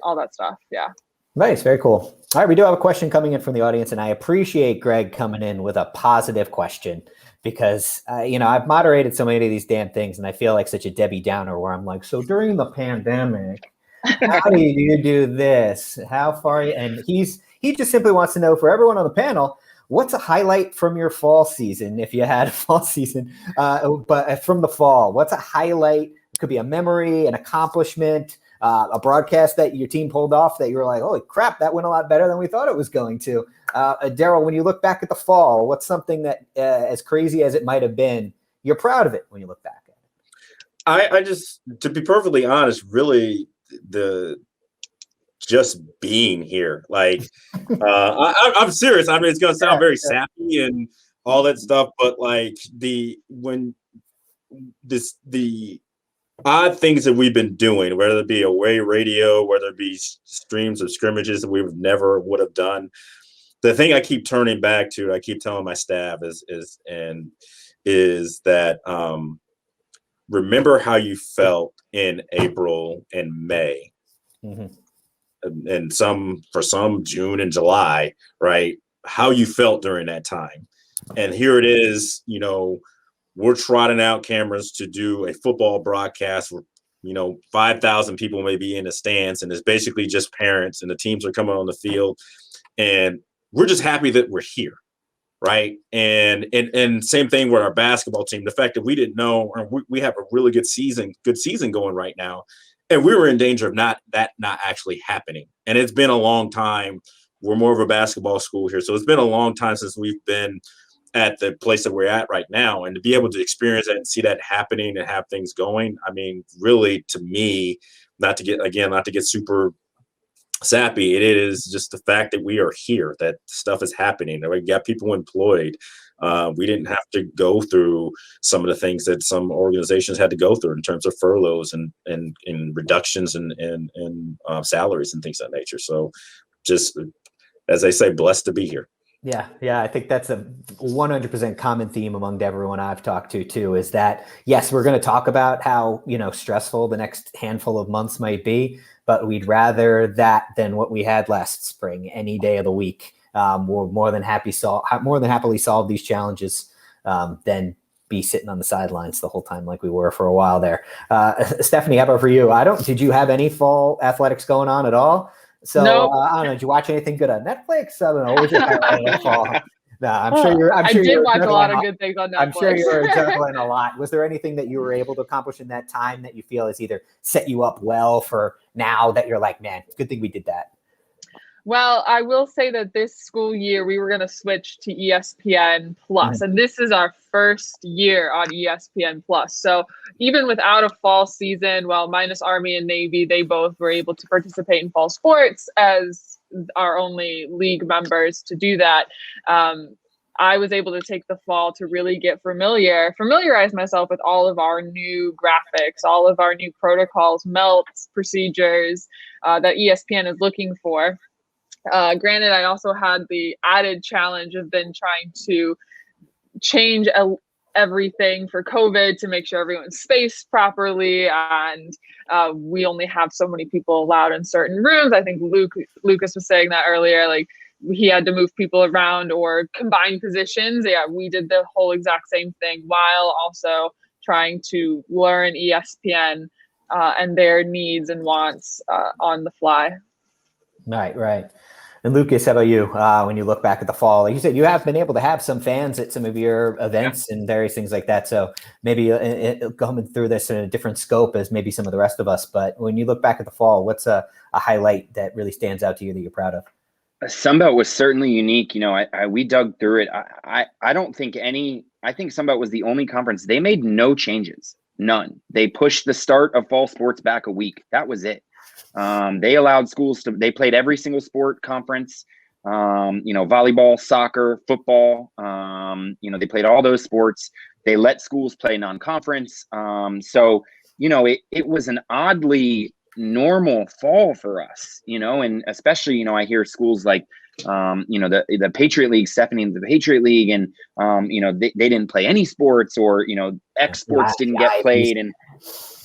all that stuff. Yeah. Nice. Very cool. All right. We do have a question coming in from the audience, and I appreciate Greg coming in with a positive question because, I've moderated so many of these damn things and I feel like such a Debbie Downer where I'm like, so during the pandemic, how do you do this? How far? And he just simply wants to know, for everyone on the panel, what's a highlight from your fall season, if you had a fall season, but from the fall? What's a highlight? It could be a memory, an accomplishment, a broadcast that your team pulled off that you were like, holy crap, that went a lot better than we thought it was going to. Derryl, when you look back at the fall, what's something that, as crazy as it might have been, you're proud of it when you look back at it? I just, to be perfectly honest, really just being here. Like, I'm serious. I mean, it's going to sound very sappy and all that stuff, but like the odd things that we've been doing, whether it be away radio, whether it be streams of scrimmages that we never would have done. The thing I keep turning back to, I keep telling my staff is that remember how you felt in April and May, and for some June and July, right? How you felt during that time. And here it is, we're trotting out cameras to do a football broadcast where, 5,000 people may be in the stands, and it's basically just parents, and the teams are coming on the field, and we're just happy that we're here, right? And same thing with our basketball team. The fact that we didn't know, or we have a really good season going right now, and we were in danger of not actually happening. And it's been a long time. We're more of a basketball school here, so it's been a long time since we've been at the place that we're at right now, and to be able to experience that and see that happening and have things going. I mean, really, to me, not to get super sappy, it is just the fact that we are here, that stuff is happening, that we got people employed. We didn't have to go through some of the things that some organizations had to go through in terms of furloughs and reductions and salaries and things of that nature. So just, as I say, blessed to be here. Yeah. I think that's a 100% common theme among everyone I've talked to too, is that, yes, we're going to talk about how, stressful the next handful of months might be, but we'd rather that than what we had last spring, any day of the week. We're more than happily solve these challenges than be sitting on the sidelines the whole time like we were for a while there. Stephanie, how about for you? Did you have any fall athletics going on at all? So nope. I don't know. Did you watch anything good on Netflix? I don't know. Was it fall? No, I'm sure I did watch a lot of good things on Netflix. I'm sure you were juggling a lot. Was there anything that you were able to accomplish in that time that you feel has either set you up well for now that you're like, man, good thing we did that? Well, I will say that this school year we were going to switch to ESPN Plus, and this is our first year on ESPN Plus. So even without a fall season, minus Army and Navy, they both were able to participate in fall sports as our only league members to do that. I was able to take the fall to really get familiarize myself with all of our new graphics, all of our new protocols, melts, procedures that ESPN is looking for. Granted, I also had the added challenge of then trying to change everything for COVID to make sure everyone's spaced properly. And we only have so many people allowed in certain rooms. I think Lucas was saying that earlier, like he had to move people around or combine positions. Yeah, we did the whole exact same thing while also trying to learn ESPN and their needs and wants on the fly. Right. And Lucas, how about you? When you look back at the fall, like you said, you have been able to have some fans at some of your events and various things like that. So maybe coming through this in a different scope as maybe some of the rest of us. But when you look back at the fall, what's a highlight that really stands out to you that you're proud of? Sunbelt was certainly unique. We dug through it. I think Sunbelt was the only conference. They made no changes, none. They pushed the start of fall sports back a week. That was it. They allowed schools they played every single sport conference, volleyball, soccer, football, they played all those sports. They let schools play non-conference. So it was an oddly normal fall for us, and especially, I hear schools like, the Patriot League, Stephanie, the Patriot League, and, they didn't play any sports, or, X sports didn't get played. And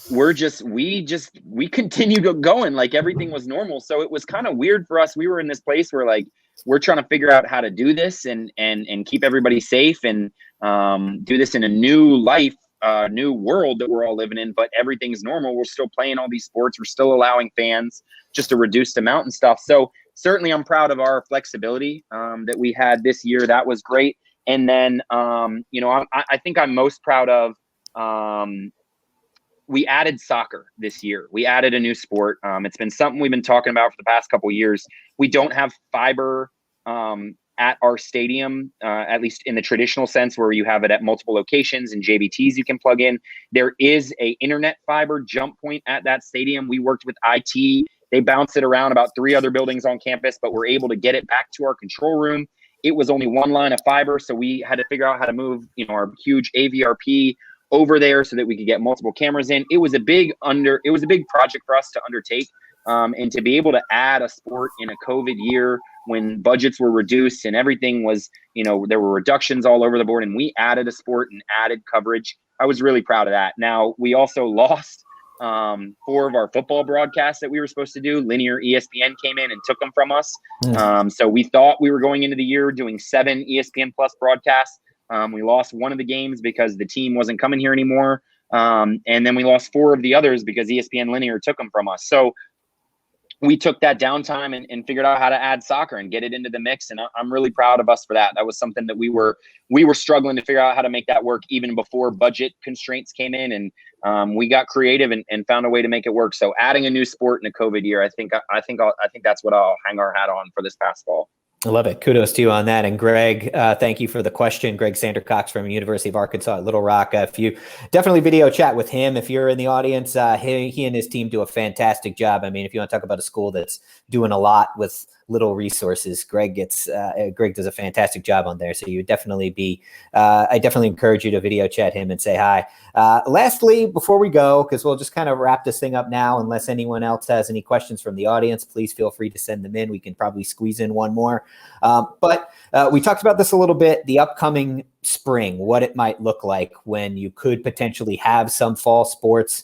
we continued going like everything was normal. So it was kind of weird for us. We were in this place where like, we're trying to figure out how to do this and keep everybody safe and do this in a new life, new world that we're all living in, but everything's normal. We're still playing all these sports. We're still allowing fans, just a reduced amount and stuff. So certainly I'm proud of our flexibility that we had this year. That was great. And then, I think I'm most proud of, we added soccer this year. We added a new sport. It's been something we've been talking about for the past couple of years. We don't have fiber at our stadium, at least in the traditional sense, where you have it at multiple locations and JBTs you can plug in. There is a internet fiber jump point at that stadium. We worked with IT. They bounced it around about 3 other buildings on campus, but we're able to get it back to our control room. It was only 1 line of fiber, so we had to figure out how to move, our huge AVRP over there so that we could get multiple cameras in. It was a big project for us to undertake, and to be able to add a sport in a COVID year when budgets were reduced and everything was, there were reductions all over the board, and we added a sport and added coverage. I was really proud of that. Now, we also lost 4 of our football broadcasts that we were supposed to do. Linear ESPN came in and took them from us. So we thought we were going into the year doing 7 ESPN Plus broadcasts. We lost 1 of the games because the team wasn't coming here anymore. And then we lost 4 of the others because ESPN Linear took them from us. So we took that downtime and figured out how to add soccer and get it into the mix. And I'm really proud of us for that. That was something that we were struggling to figure out how to make that work even before budget constraints came in. And we got creative and found a way to make it work. So adding a new sport in a COVID year, I think that's what I'll hang our hat on for this past fall. I love it. Kudos to you on that. And Greg, thank you for the question. Greg Sandercox from University of Arkansas at Little Rock. If you definitely video chat with him, if you're in the audience, he and his team do a fantastic job. I mean, if you want to talk about a school that's doing a lot with little resources, Greg does a fantastic job on there. So you would definitely I definitely encourage you to video chat him and say hi. Lastly, before we go, because we'll just kind of wrap this thing up now, unless anyone else has any questions from the audience, please feel free to send them in. We can probably squeeze in one more. But we talked about this a little bit, the upcoming spring, what it might look like when you could potentially have some fall sports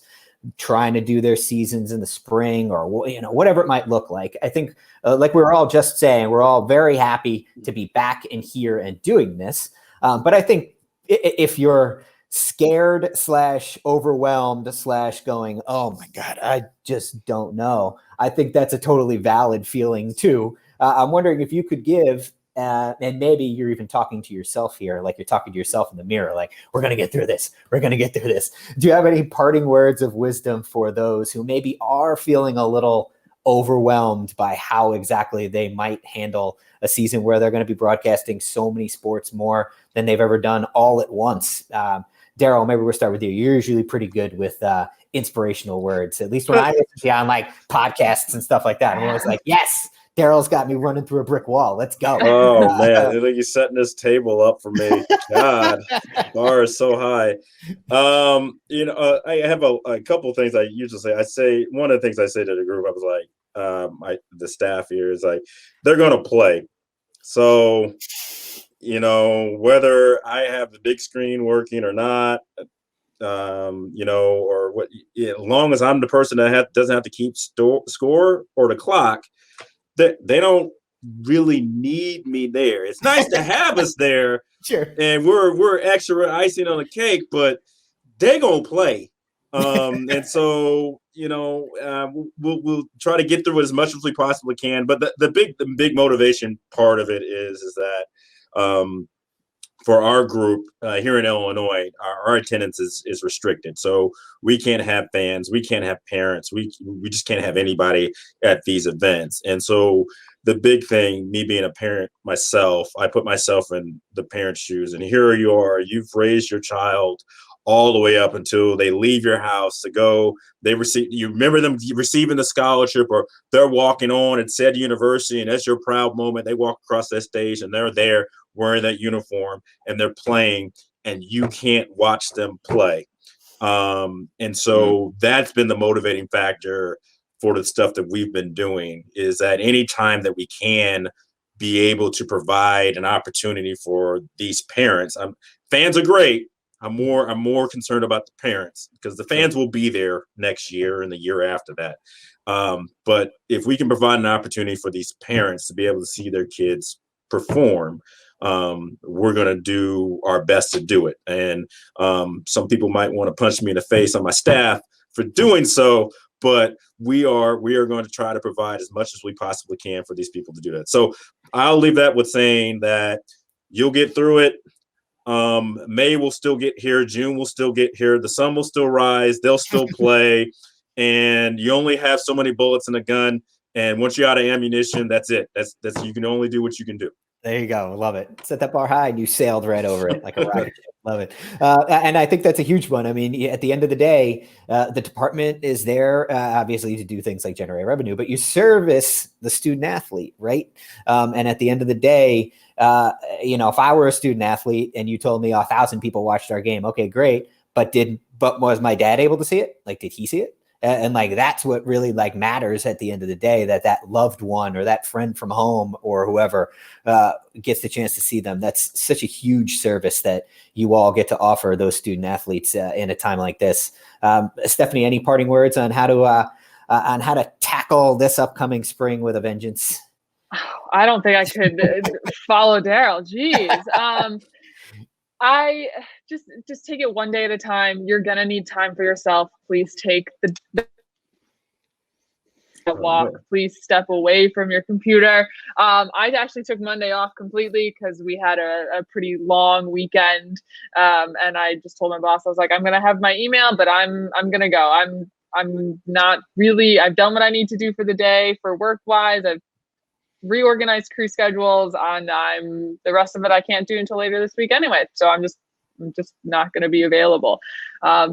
trying to do their seasons in the spring, or whatever it might look like. I think like we were all just saying, we're all very happy to be back in here and doing this. But I think if you're scared / overwhelmed / going, oh my God, I just don't know, I think that's a totally valid feeling too. I'm wondering if you could give, and maybe you're even talking to yourself here, like you're talking to yourself in the mirror, like, we're going to get through this. We're going to get through this. Do you have any parting words of wisdom for those who maybe are feeling a little overwhelmed by how exactly they might handle a season where they're going to be broadcasting so many sports more than they've ever done all at once? Derryl, maybe we'll start with you. You're usually pretty good with inspirational words, at least when I listen to you on like podcasts and stuff like that. I'm always like, yes, Derryl's got me running through a brick wall. Let's go. Oh man, you're setting this table up for me. God, bar is so high. I have a couple things I usually say. One of the things I say to the group, I was like, the staff here is like, they're going to play. So, whether I have the big screen working or not, or what, as long as I'm the person that doesn't have to keep score or the clock, they don't really need me there. It's nice to have us there, sure, and we're extra icing on the cake, but they're gonna play. And so we'll try to get through it as much as we possibly can. But the big motivation part of it is that for our group here in Illinois, our attendance is restricted. So we can't have fans, we can't have parents, we just can't have anybody at these events. And so the big thing, me being a parent myself, I put myself in the parent's shoes, and here you are, you've raised your child all the way up until they leave your house to go. You remember them receiving the scholarship, or they're walking on at said university, and that's your proud moment. They walk across that stage and they're there wearing that uniform and they're playing, and you can't watch them play. And so that's been the motivating factor for the stuff that we've been doing is that any time that we can be able to provide an opportunity for these parents, fans are great. I'm more concerned about the parents, because the fans will be there next year and the year after that. But if we can provide an opportunity for these parents to be able to see their kids perform, we're going to do our best to do it. And some people might want to punch me in the face on my staff for doing so, but we are going to try to provide as much as we possibly can for these people to do that. So I'll leave that with saying that you'll get through it. May will still get here. June will still get here. The sun will still rise. They'll still play. And you only have so many bullets in a gun. And once you're out of ammunition, that's it. That's you can only do what you can do. There you go. Love it. Set that bar high and you sailed right over it like a rocket ship. Love it. And I think that's a huge one. I mean, at the end of the day, the department is there, obviously, to do things like generate revenue, but you service the student athlete, right? And at the end of the day, if I were a student athlete and you told me 1,000 people watched our game, okay, great. But was my dad able to see it? Like, did he see it? And like, that's what really like matters at the end of the day, that loved one or that friend from home or whoever gets the chance to see them. That's such a huge service that you all get to offer those student athletes in a time like this. Stephanie, any parting words on how to tackle this upcoming spring with a vengeance? I don't think I could follow Derryl. Jeez. I just take it one day at a time. You're going to need time for yourself. Please take the walk. Please step away from your computer. I actually took Monday off completely because we had a pretty long weekend. And I just told my boss, I was like, I'm going to have my email, but I'm going to go. I'm not really, I've done what I need to do for the day for work wise. I've reorganized crew schedules, and the rest of it I can't do until later this week anyway. So I'm just not going to be available.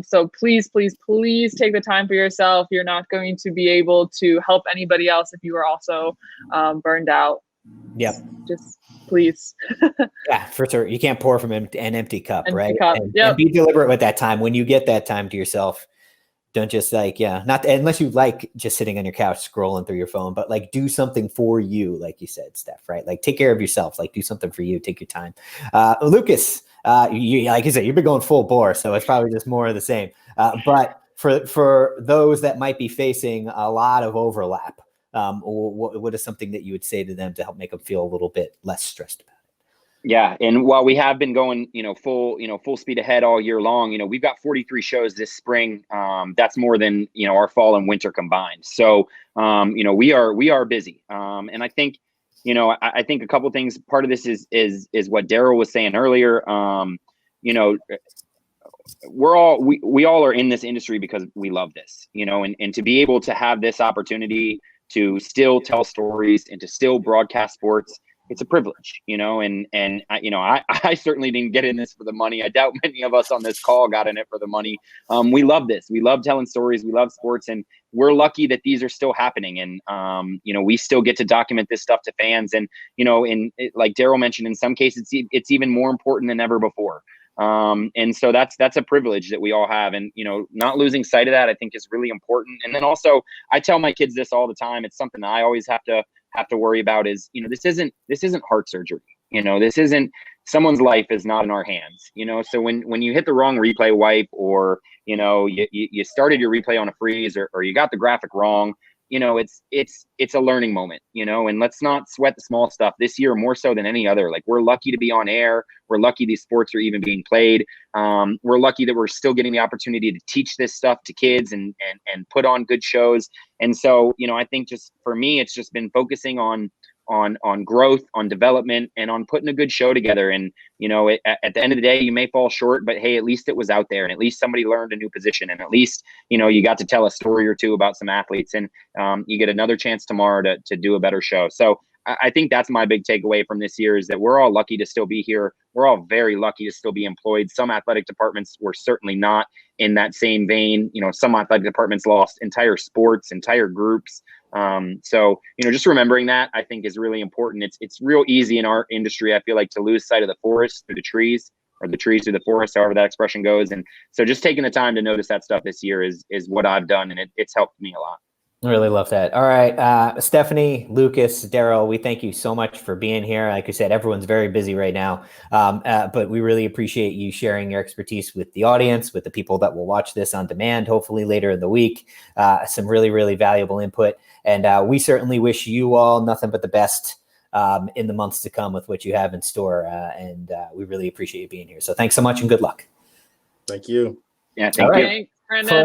So please take the time for yourself. You're not going to be able to help anybody else if you are also burned out. Yep. Just please. Yeah, for sure. You can't pour from an empty cup, right? Cup. And be deliberate with that time. When you get that time to yourself, don't just not unless you like just sitting on your couch scrolling through your phone, but like do something for you, like you said, Steph, right? Like take care of yourself, like do something for you, take your time. Lucas, you, like you said, you've been going full bore, so it's probably just more of the same. But for those that might be facing a lot of overlap, what is something that you would say to them to help make them feel a little bit less stressed about it? Yeah. And while we have been going, full speed ahead all year long, we've got 43 shows this spring. That's more than, our fall and winter combined. So, we are busy. And I think, I think a couple of things, part of this is what Derryl was saying earlier. We all are in this industry because we love this, and to be able to have this opportunity to still tell stories and to still broadcast sports, it's a privilege, and I certainly didn't get in this for the money. I doubt many of us on this call got in it for the money. We love this. We love telling stories. We love sports, and we're lucky that these are still happening. And, we still get to document this stuff to fans. And, like Derryl mentioned, in some cases, it's even more important than ever before. And so that's a privilege that we all have. And, not losing sight of that, I think, is really important. And then also, I tell my kids this all the time. It's something that I always have to worry about is, this isn't heart surgery. This isn't, someone's life is not in our hands, so when you hit the wrong replay wipe, or, you started your replay on a freeze, or you got the graphic wrong, it's a learning moment, and let's not sweat the small stuff this year more so than any other. Like, we're lucky to be on air. We're lucky these sports are even being played. We're lucky that we're still getting the opportunity to teach this stuff to kids and put on good shows. And so, I think just for me, it's just been focusing on growth, on development, and on putting a good show together. And, at the end of the day, you may fall short, but hey, at least it was out there, and at least somebody learned a new position, and at least, you got to tell a story or two about some athletes, and you get another chance tomorrow to do a better show. So I think that's my big takeaway from this year, is that we're all lucky to still be here. We're all very lucky to still be employed. Some athletic departments were certainly not in that same vein. Some athletic departments lost entire sports, entire groups. So, just remembering that, I think, is really important. It's real easy in our industry, I feel like, to lose sight of the forest through the trees, or the trees through the forest, however that expression goes. And so just taking the time to notice that stuff this year is what I've done, and it's helped me a lot. I really love that. All right, Stephanie, Lucas, Derryl, we thank you so much for being here. Like I said, everyone's very busy right now, but we really appreciate you sharing your expertise with the audience, with the people that will watch this on demand, hopefully later in the week. Some really, really valuable input. And we certainly wish you all nothing but the best in the months to come with what you have in store. And we really appreciate you being here. So thanks so much and good luck. Thank you. Yeah, thank you. Thanks, Brendan.